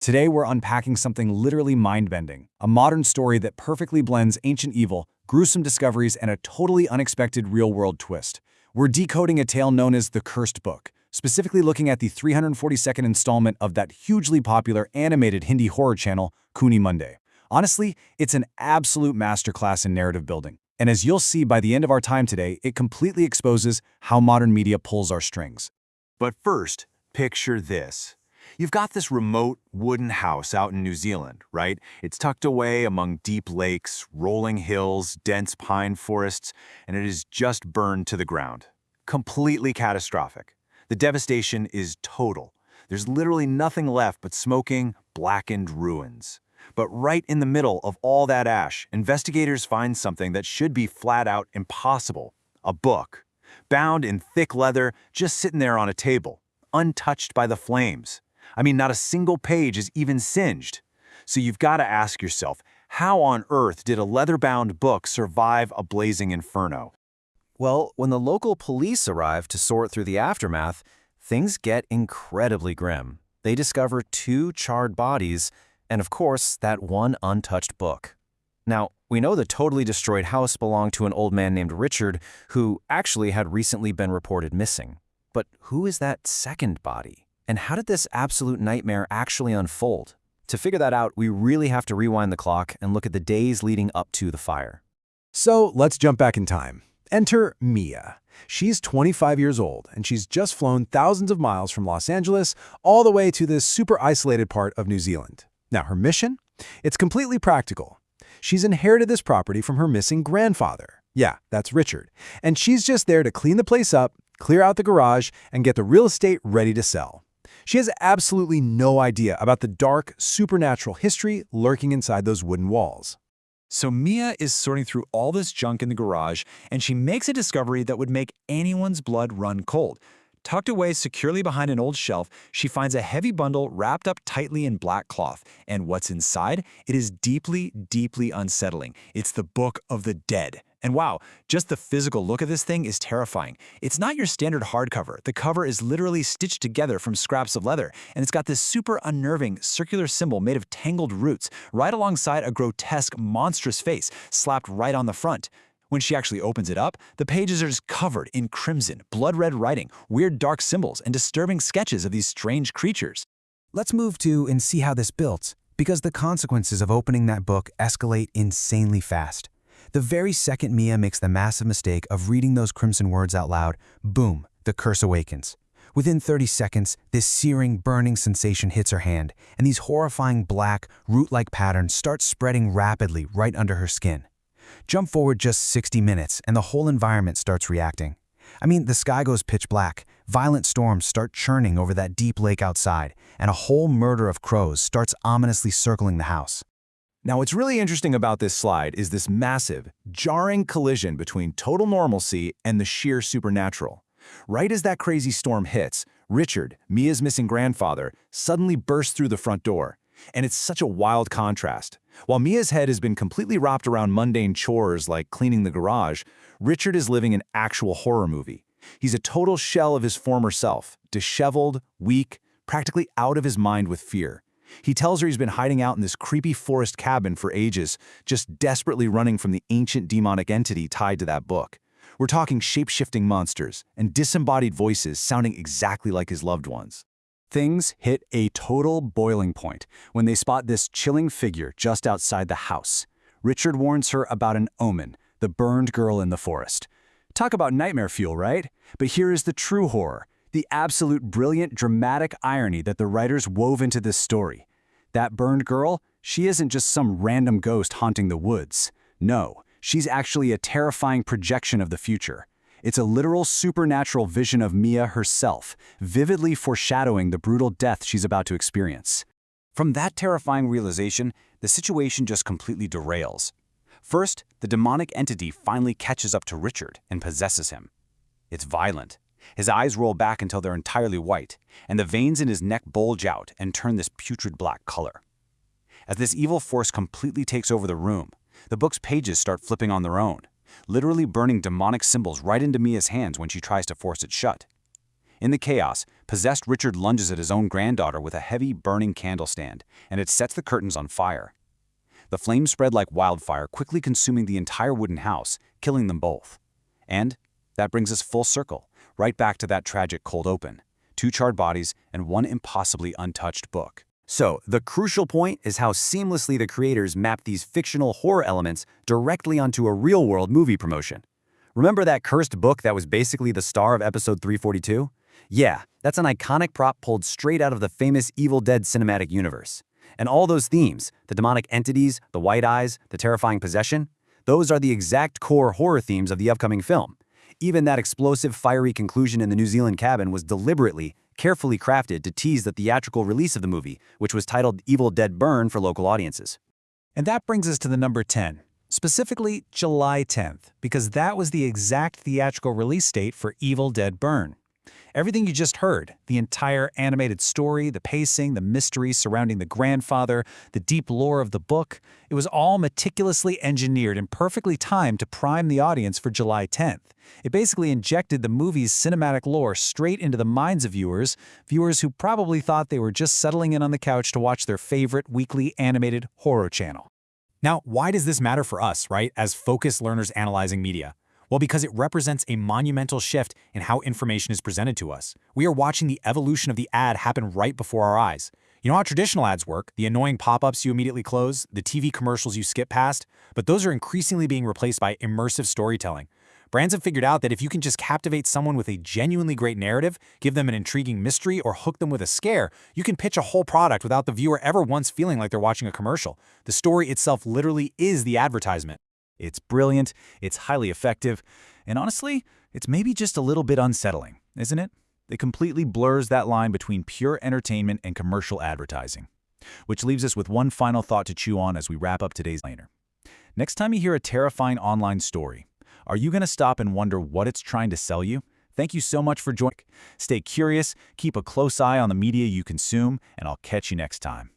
Today we're unpacking something literally mind-bending, a modern story that perfectly blends ancient evil, gruesome discoveries, and a totally unexpected real-world twist. We're decoding a tale known as The Cursed Book, specifically looking at the 342nd installment of that hugely popular animated Hindi horror channel, Kuni Monday. Honestly, it's an absolute masterclass in narrative building. And as you'll see by the end of our time today, it completely exposes how modern media pulls our strings. But first, picture this. You've got this remote wooden house out in New Zealand, right? It's tucked away among deep lakes, rolling hills, dense pine forests, and it is just burned to the ground. Completely catastrophic. The devastation is total. There's literally nothing left but smoking, blackened ruins. But right in the middle of all that ash, investigators find something that should be flat out impossible. A book. Bound in thick leather, just sitting there on a table, untouched by the flames. I mean, not a single page is even singed. So you've got to ask yourself, how on earth did a leather-bound book survive a blazing inferno? Well, when the local police arrive to sort through the aftermath, things get incredibly grim. They discover 2 charred bodies and, of course, that one untouched book. Now, we know the totally destroyed house belonged to an old man named Richard, who actually had recently been reported missing. But who is that second body? And how did this absolute nightmare actually unfold? To figure that out, we really have to rewind the clock and look at the days leading up to the fire. So let's jump back in time. Enter Mia. She's 25 years old, and she's just flown thousands of miles from Los Angeles all the way to this super isolated part of New Zealand. Now, her mission? It's completely practical. She's inherited this property from her missing grandfather. Yeah, that's Richard. And she's just there to clean the place up, clear out the garage, and get the real estate ready to sell. She has absolutely no idea about the dark, supernatural history lurking inside those wooden walls. So Mia is sorting through all this junk in the garage, and she makes a discovery that would make anyone's blood run cold. Tucked away securely behind an old shelf, she finds a heavy bundle wrapped up tightly in black cloth. And what's inside? It is deeply, deeply unsettling. It's the Book of the Dead. And wow, just the physical look of this thing is terrifying. It's not your standard hardcover. The cover is literally stitched together from scraps of leather, and it's got this super unnerving circular symbol made of tangled roots, right alongside a grotesque, monstrous face slapped right on the front. When she actually opens it up, the pages are just covered in crimson, blood-red writing, weird dark symbols, and disturbing sketches of these strange creatures. Let's move to and see how this built, because the consequences of opening that book escalate insanely fast. The very second Mia makes the massive mistake of reading those crimson words out loud, boom, the curse awakens. Within 30 seconds, this searing, burning sensation hits her hand, and these horrifying black, root-like patterns start spreading rapidly right under her skin. Jump forward just 60 minutes, and the whole environment starts reacting. I mean, the sky goes pitch black, violent storms start churning over that deep lake outside, and a whole murder of crows starts ominously circling the house. Now, what's really interesting about this slide is this massive, jarring collision between total normalcy and the sheer supernatural. Right as that crazy storm hits, Richard, Mia's missing grandfather, suddenly bursts through the front door. And it's such a wild contrast. While Mia's head has been completely wrapped around mundane chores like cleaning the garage, Richard is living an actual horror movie. He's a total shell of his former self, disheveled, weak, practically out of his mind with fear. He tells her he's been hiding out in this creepy forest cabin for ages, just desperately running from the ancient demonic entity tied to that book. We're talking shape-shifting monsters and disembodied voices sounding exactly like his loved ones. Things hit a total boiling point when they spot this chilling figure just outside the house. Richard warns her about an omen, the burned girl in the forest. Talk about nightmare fuel, right? But here is the true horror, the absolute brilliant dramatic irony that the writers wove into this story. That burned girl, she isn't just some random ghost haunting the woods. No, she's actually a terrifying projection of the future. It's a literal supernatural vision of Mia herself, vividly foreshadowing the brutal death she's about to experience. From that terrifying realization, the situation just completely derails. First, the demonic entity finally catches up to Richard and possesses him. It's violent. His eyes roll back until they're entirely white, and the veins in his neck bulge out and turn this putrid black color. As this evil force completely takes over the room, the book's pages start flipping on their own, literally burning demonic symbols right into Mia's hands when she tries to force it shut. In the chaos, Possessed Richard lunges at his own granddaughter with a heavy, burning candle stand, and it sets the curtains on fire. The flames spread like wildfire, quickly consuming the entire wooden house, killing them both. And that brings us full circle, right back to that tragic cold open. 2 charred bodies and 1 impossibly untouched book. So, the crucial point is how seamlessly the creators map these fictional horror elements directly onto a real-world movie promotion. Remember that cursed book that was basically the star of episode 342? Yeah, that's an iconic prop pulled straight out of the famous Evil Dead cinematic universe. And all those themes, the demonic entities, the white eyes, the terrifying possession, those are the exact core horror themes of the upcoming film. Even that explosive, fiery conclusion in the New Zealand cabin was deliberately, carefully crafted to tease the theatrical release of the movie, which was titled Evil Dead Burn for local audiences. And that brings us to the number 10, specifically July 10th, because that was the exact theatrical release date for Evil Dead Burn. Everything you just heard, the entire animated story, the pacing, the mystery surrounding the grandfather, the deep lore of the book, it was all meticulously engineered and perfectly timed to prime the audience for July 10th. It basically injected the movie's cinematic lore straight into the minds of viewers who probably thought they were just settling in on the couch to watch their favorite weekly animated horror channel. Now, why does this matter for us, right, as focused learners analyzing media? Well, because it represents a monumental shift in how information is presented to us. We are watching the evolution of the ad happen right before our eyes. You know how traditional ads work, the annoying pop-ups you immediately close, the TV commercials you skip past, but those are increasingly being replaced by immersive storytelling. Brands have figured out that if you can just captivate someone with a genuinely great narrative, give them an intriguing mystery, or hook them with a scare, you can pitch a whole product without the viewer ever once feeling like they're watching a commercial. The story itself literally is the advertisement. It's brilliant, it's highly effective, and honestly, it's maybe just a little bit unsettling, isn't it? It completely blurs that line between pure entertainment and commercial advertising. Which leaves us with one final thought to chew on as we wrap up today's laner. Next time you hear a terrifying online story, are you going to stop and wonder what it's trying to sell you? Thank you so much for joining. Stay curious, keep a close eye on the media you consume, and I'll catch you next time.